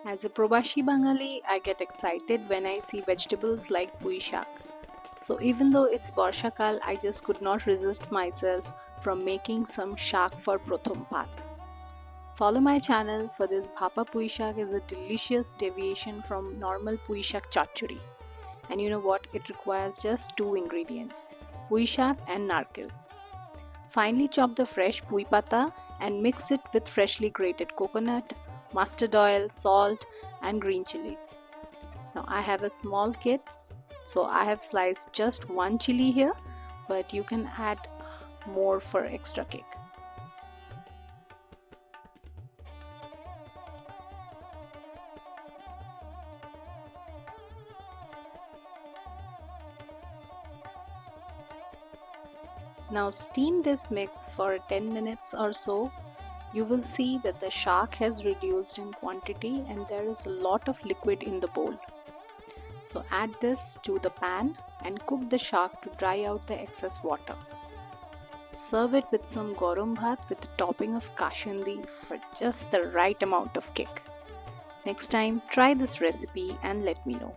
As a Probashi Bengali, I get excited when I see vegetables like Pui Shak. So even though it's Barshakal, I just could not resist myself from making some shak for Prothom Pat. Follow my channel for this Bhapa Pui Shak is a delicious deviation from normal Pui Shak chachuri. And you know what? It requires just two ingredients, Pui Shak and narkil. Finely chop the fresh pui pata and mix it with freshly grated coconut, mustard oil, salt and green chilies. Now I have a small kit, so I have sliced just one chili here, but you can add more for extra kick. Now steam this mix for 10 minutes or so. You will see that the shark has reduced in quantity and there is a lot of liquid in the bowl. So add this to the pan and cook the shark to dry out the excess water. Serve it with some garam bhat with a topping of kashindi for just the right amount of kick. Next time, try this recipe and let me know.